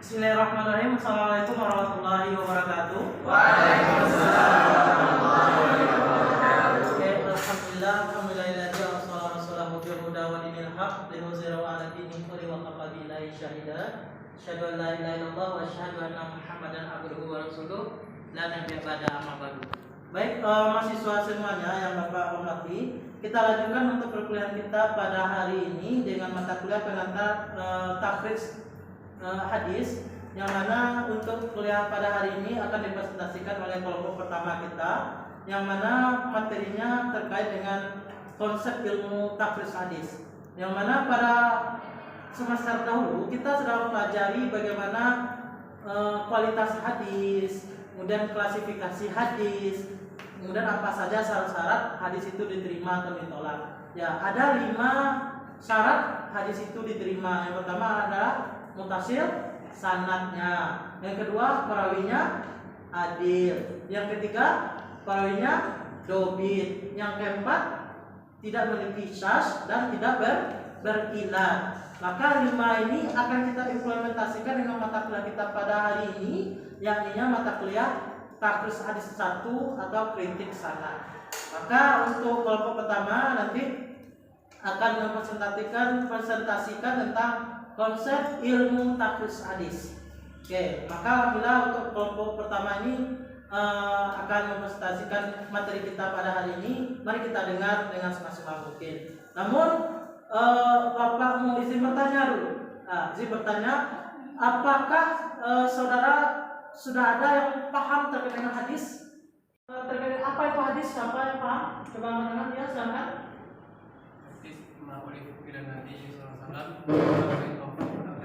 Bismillahirrahmanirrahim. Assalamualaikum warahmatullahi wabarakatuh. Waalaikumsalam warahmatullahi wabarakatuh. Oke, alhamdulillahilladzi arsala rasulahu bil huda wa dinil haqq liyudhhirahu 'ala dini kullihi wa kafa billahi shahida. Asyhadu an la ilaha illallah wa asyhadu anna Muhammadan abduhu wa rasuluh. La nabiyya ba'da amma ba'du. Baik, mahasiswa semuanya yang Bapak hormati, kita lanjutkan untuk perkuliahan kita pada hari ini dengan mata kuliah pengantar takhrij hadis, yang mana untuk kuliah pada hari ini akan dipresentasikan oleh kelompok pertama kita, yang mana materinya terkait dengan konsep ilmu takhrij hadis, yang mana pada semester dahulu kita sudah mempelajari bagaimana kualitas hadis, kemudian klasifikasi hadis, kemudian apa saja syarat-syarat hadis itu diterima atau ditolak. Ya, ada 5 syarat hadis itu diterima. Yang pertama adalah mutasil sanadnya, yang kedua perawinya adil, yang ketiga perawinya dobit, yang keempat tidak memiliki syaz dan tidak berilah. Maka 5 ini akan kita implementasikan dengan mata kuliah kita pada hari ini, yakni mata kuliah takhrij hadis 1 atau kritik sanad. Maka untuk kelompok pertama nanti akan mempresentasikan tentang konsep ilmu takhrij hadis. Oke, maka alhamdulillah untuk kelompok pertama ini akan mempresentasikan materi kita pada hari ini. Mari kita dengar dengan semaksimal mungkin. Namun Bapak mau izin bertanya dulu. Izin bertanya, apakah saudara sudah ada yang paham terkait dengan hadis? Terkait apa itu hadis? Siapa yang paham? Coba angkat ya, silakan. Hadis ma'ulif bilan Nabi sallallahu alaihi wasallam.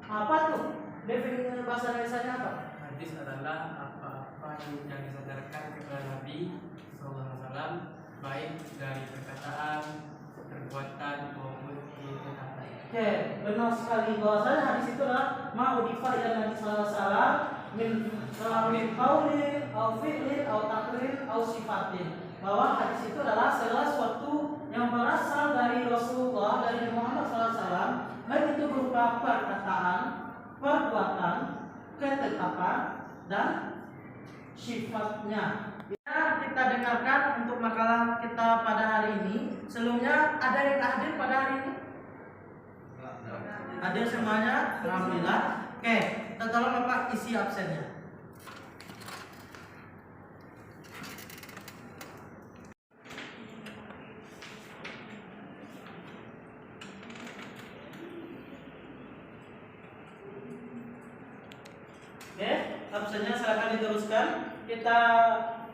Apa tuh? Definisi bahasa Indonesia-nya apa? Hadis adalah apa-apa yang disadarkan kepada Nabi sallallahu alaihi wasallam, baik dari perkataan, perbuatan maupun tindakan. Oke, benar sekali bahwasanya hadis itu adalah ma'udifa ila Nabi sallallahu alaihi wasallam min qaulin au fi'lin au taqrir au sifatin. Bahwa hadis itu adalah segala sesuatu yang berasal dari Rasulullah, dari Muhammad sallallahu alaihi wasallam, baik itu berupa perkataan, perbuatan, ketetapan dan sifatnya. Kita dengarkan untuk makalah kita pada hari ini. Sebelumnya ada yang hadir pada hari ini? Hadir semuanya? Alhamdulillah. Oke, tolong Bapak isi absennya. Oke, absennya silakan diteruskan. Kita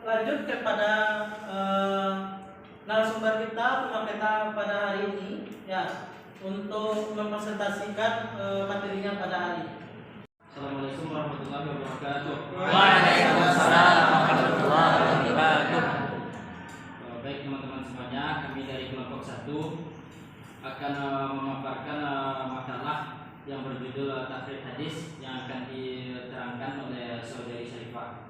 lanjut kepada narasumber kita, tema kita pada hari ini, ya, untuk mempresentasikan materinya pada hari ini. Assalamualaikum warahmatullahi wabarakatuh. Waalaikumsalam warahmatullahi wabarakatuh. Baik teman-teman semuanya, kami dari kelompok 1 akan memaparkan makalah yang berjudul takhrij hadis yang akan diterangkan oleh saudari Syarifah.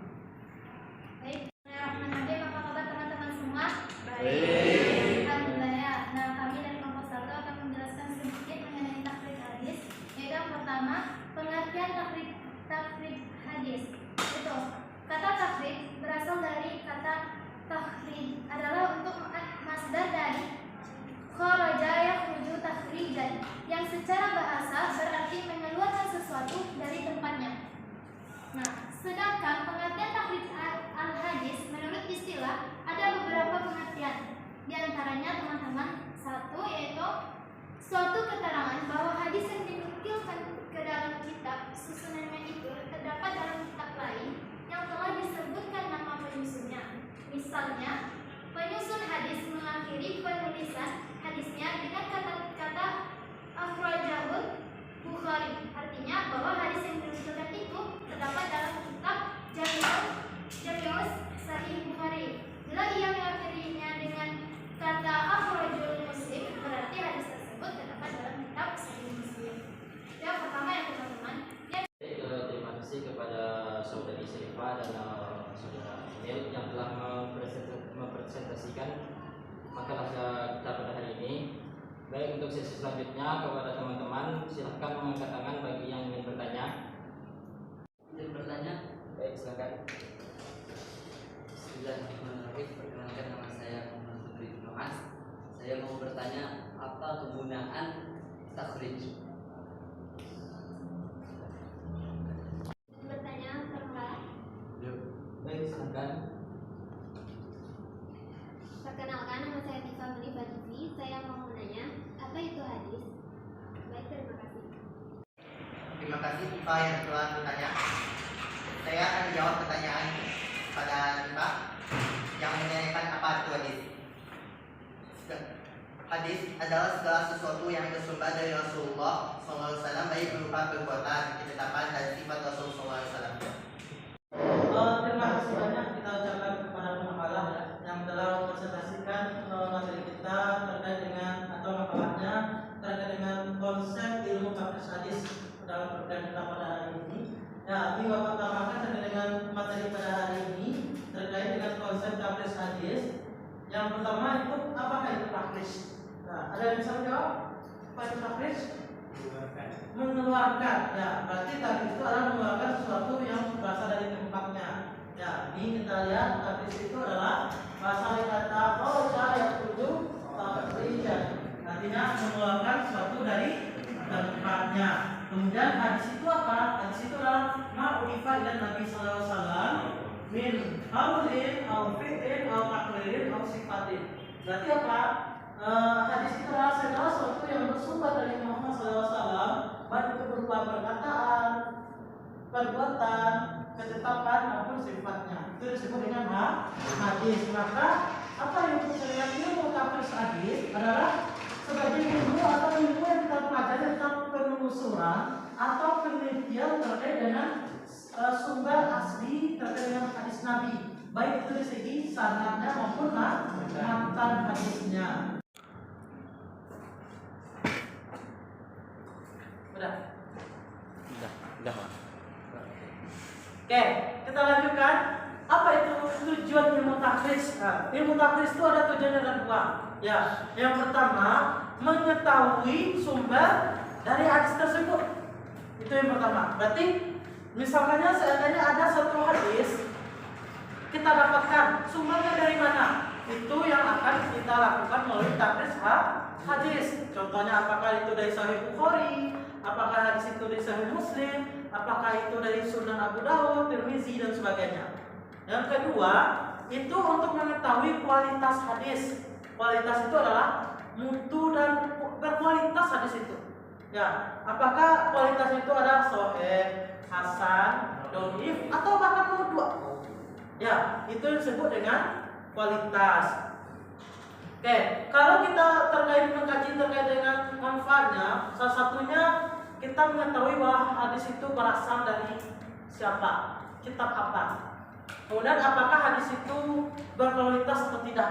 Baik, Bismillahirrahmanirrahim. Apa kabar teman-teman semua? Baik. Alhamdulillah ya. Nah, kami dari kelompok 1 akan menjelaskan sedikit mengenai takhrij hadis. Yaitu yang pertama, pengertian takhrij hadis. Itu kata takhrij berasal dari kata takhrij, adalah untuk masdar dari kharaja yakhruju takhrijan, yang secara bahasa berarti mengeluarkan sesuatu dari tempatnya. Nah, sedangkan pengertian untuk sesi selanjutnya kepada teman-teman, silahkan mengangkat tangan bagi yang ingin bertanya. Ingin bertanya? Baik, silakan. Bismillahirrahmanirrahim. Perkenalkan, nama saya Muhammad Putri Mas. Saya mau bertanya, apa kegunaan takhrij? Bertanya, perkenalkan. Baik, silakan. Perkenalkan, nama saya Tifa Meli Fadzi. Saya mau menanya, apa itu hadis? Baik, terima kasih. Terima kasih Tifa yang telah bertanya. Saya akan menjawab pertanyaan pada Tifa yang menanyakan apa itu hadis. Hadis adalah segala sesuatu yang bersumber dari Rasulullah SAW, baik berupa perbuatan, ketetapan, dan sifat Rasulullah SAW. Terima kasih banyak kita ucapkan kepada pemakalah yang telah mempresentasikan materi kita terkait dengan atau makalahnya terkait dengan konsep ilmu tafsir hadis dalam perkuliahan kita pada hari ini. Ya, ini Bapak tambahkan terkait dengan materi pada hari ini terkait dengan konsep tafsir hadis. Yang pertama itu apakah itu tafsir? Nah, ada yang bisa menjawab? Apa itu tafsir? Mengeluarkan. Ya, berarti tadi itu adalah mengeluarkan sesuatu yang berasal dari tempatnya. Ya, ini kita lihat tafsir itu adalah bahasa dari kata kharaja yakhruju takhrijan. Artinya mengeluarkan sesuatu dari tempatnya. Kemudian hadis itu apa? Hadis itu adalah ma'urifa ila Nabi sallallahu alaihi wasallam min qaulin aw fi'lin aw aqlin aw sifatin. Berarti apa? Hadis itu adalah segala sesuatu yang bersumber dari Muhammad sallallahu alaihi wasallam, baik itu berupa perkataan, perbuatan, ketetapan maupun sifatnya. Itu disebut dengan hadis. Maka apa yang disebut dengan ilmu tafsir hadis adalah sebagai ilmu atau ilmu yang kita pelajari tentang penelusuran atau penelitian terkait dengan sumber asli terkait dengan hadis Nabi, baik itu dari segi sanadnya maupun matan hadisnya. Udah. Oke, kita lanjutkan. Apa itu tujuan ilmu takhris? Nah, ilmu takhris itu ada tujuannya ada dua. Ya, yang pertama mengetahui sumber dari hadis tersebut. Itu yang pertama. Berarti misalnya seandainya ada satu hadis, kita dapatkan sumbernya dari mana? Itu yang akan kita lakukan melalui takhris hadis. Contohnya apakah itu dari Sahih Bukhari, apakah hadis itu dari Sahih Muslim, apakah itu dari Sunan Abu Dawud, Tirmizi dan sebagainya. Yang kedua, itu untuk mengetahui kualitas hadis. Kualitas itu adalah mutu dan berkualitas hadis itu. Ya, apakah kualitas itu ada sahih, hasan, dhaif atau bahkan mawdu'? Ya, itu disebut dengan kualitas. Oke, kalau kita mengkaji terkait dengan manfaatnya, salah satunya kita mengetahui bahwa hadis itu berasal dari siapa, kitab apa. Kemudian apakah hadis itu berkualitas atau tidak?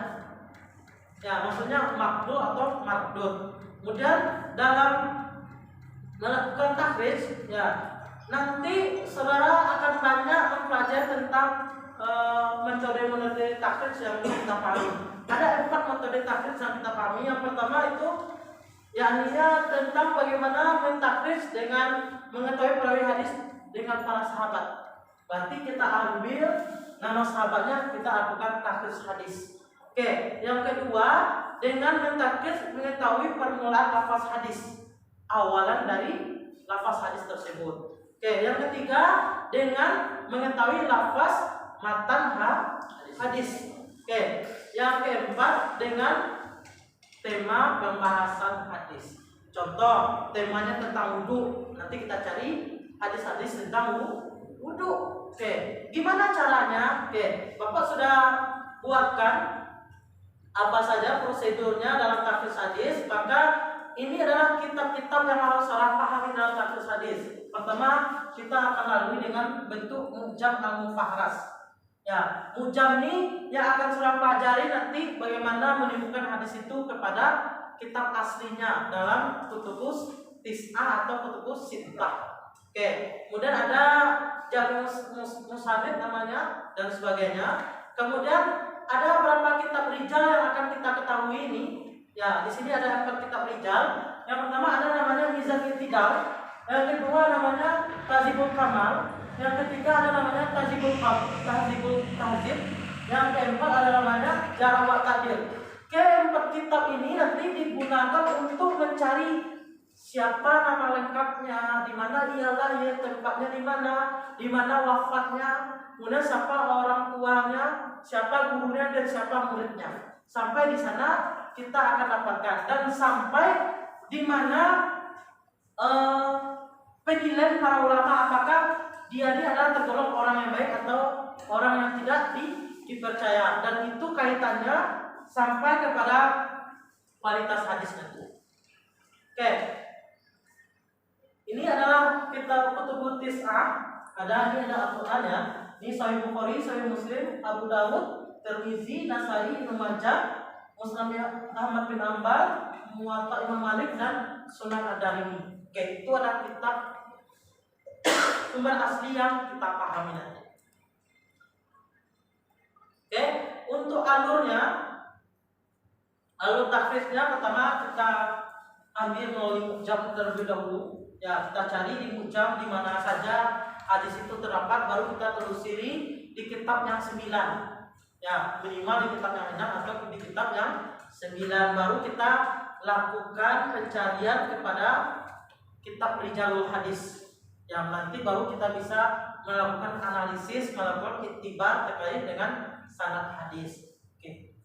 Ya, maksudnya makbul atau mardud. Kemudian dalam melakukan takhrij, ya, nanti saudara akan banyak mempelajari tentang metode takhrij yang kita pahami. Ada 4 metode takhrij yang kita pahami. Yang pertama itu yakni tentang bagaimana mentakhrij dengan mengetahui perawi hadis dengan para sahabat. Berarti kita ambil nama sahabatnya, kita lakukan takhrij hadis. Oke, yang kedua dengan mengetahui permulaan lafaz hadis, awalan dari lafaz hadis tersebut. Oke, yang ketiga dengan mengetahui lafaz matan hadis. Oke, yang keempat dengan tema pembahasan hadis. Contoh, temanya tentang wudhu, nanti kita cari hadis-hadis tentang wudhu. Oke, gimana caranya? Oke, Bapak sudah buatkan apa saja prosedurnya dalam tafsir hadis. Maka ini adalah kitab-kitab yang harus saudara pahami dalam tafsir hadis. Pertama, kita akan lalui dengan bentuk mujam al-mufahras. Ya, mujam ini yang akan saudara pelajari nanti bagaimana menemukan hadis itu kepada kitab aslinya dalam kutubus tis'ah atau kutubus sittah. Oke, kemudian ada Jami' Musanid namanya dan sebagainya. Kemudian ada beberapa kitab rijal yang akan kita ketahui ini. Ya, di sini ada 4 kitab rijal. Yang pertama ada namanya Mizan I'tidal, yang kedua namanya Tahzibul Kamal, yang ketiga ada namanya Tahzibul Tahzib, yang keempat ada namanya Jarh wa Ta'dil. Keempat kitab ini nanti digunakan untuk mencari siapa nama lengkapnya, di mana ia lahir, tempatnya di mana wafatnya, kemudian siapa orang tuanya, siapa gurunya dan siapa muridnya. Sampai di sana kita akan dapatkan, dan sampai di mana penilaian para ulama apakah dia ini adalah tergolong orang yang baik atau orang yang tidak dipercaya, dan itu kaitannya sampai kepada kualitas hadisnya. Oke. Ini adalah kitab Kutubut Tis'ah. Ini ada Al-Qur'annya. Ini Sahih Bukhari, Sahih Muslim, Abu Dawud, Tirmizi, Nasai, Ibnu Majah, Musnad Ahmad bin Hanbal, Muwatta Imam Malik, dan Sunan Ad-Darimi. Oke, itu adalah kitab sumber asli yang kita pahami nanti. Oke, untuk alurnya, alur takhrijnya pertama kita ambil melalui mukjam terlebih dahulu. Ya, kita cari di mukjam di mana saja hadis itu terdapat, baru kita telusuri di kitab yang 9. Ya, minimal di kitab yang 6 atau di kitab yang 9, baru kita lakukan pencarian kepada kitab Rijalul Hadis. Yang nanti baru kita bisa melakukan analisis, melakukan iktibar terkait dengan sanad hadis. Oke.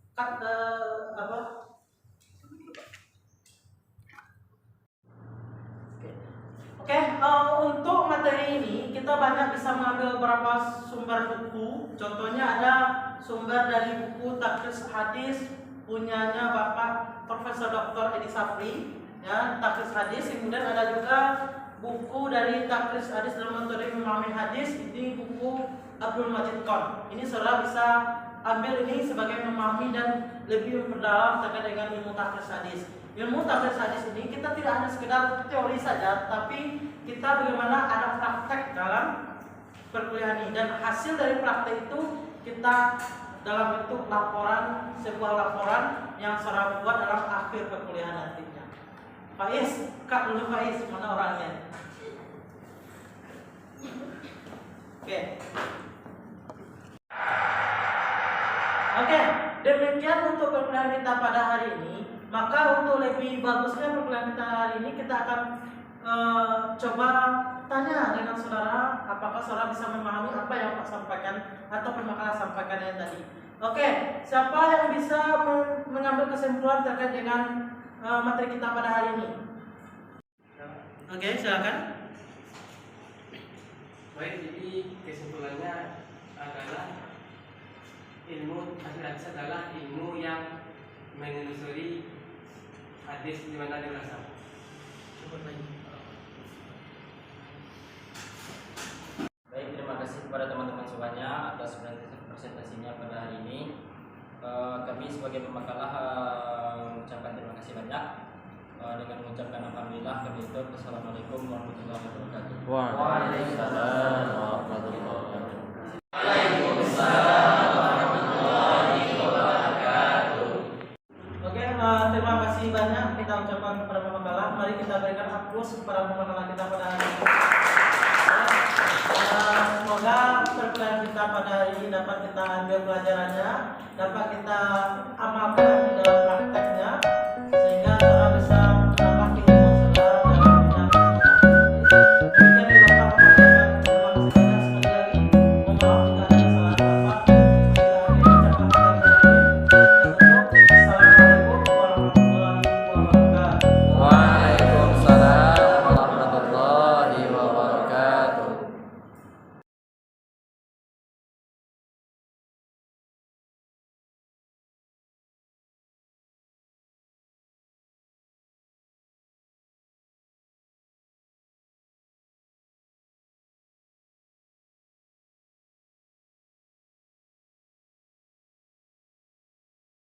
Untuk materi ini kita banyak bisa mengambil beberapa sumber buku. Contohnya ada sumber dari buku Takhris Hadis punyanya Bapak Profesor Dr. Edi Safri, ya, Takhris Hadis. Kemudian ada juga buku dari Takhris Hadis dalam metode memahami hadis, ini buku Abdul Majid Khan. Ini saudara bisa ambil ini sebagai memahami dan lebih memperdalam terkait dengan ilmu takhris hadis. Ilmu takhris hadis ini kita tidak hanya sekedar teori saja, tapi kita bagaimana ada praktek dalam perkuliahan ini, dan hasil dari praktek itu kita dalam bentuk laporan, sebuah laporan yang saudara buat dalam akhir perkuliahan nantinya. Faiz, Kak dulu Faiz, mana orangnya? Oke, demikian untuk perkuliahan kita pada hari ini. Maka untuk lebih bagusnya perkuliahan kita hari ini, kita akan coba tanya dengan saudara, apakah saudara bisa memahami apa yang Pak sampaikan atau pemakaran sampaikan yang tadi. Oke, siapa yang bisa mengambil kesimpulan terkait dengan materi kita pada hari ini? Oke, silakan. Baik, jadi kesimpulannya adalah ilmu hadis adalah ilmu yang menelusuri hadis di mana dia berasal. Baik, terima kasih kepada teman-teman semuanya atas presentasinya pada hari ini. Kami sebagai pembekalah mengucapkan terima kasih banyak. Dengan mengucapkan alhamdulillah, kami tutup. Assalamualaikum warahmatullahi wabarakatuh. Waalaikumsalam warahmatullahi wabarakatuh. Waalaikumsalam warahmatullahi wabarakatuh. Oke, terima kasih banyak kita ucapkan kepada pembekalah. Mari kita berikan aplaus kepada pembekalah kita pada hari ini. Semoga perkuliahan kita pada hari ini dapat kita ambil pelajarannya, dapat kita amalkan di dalam praktek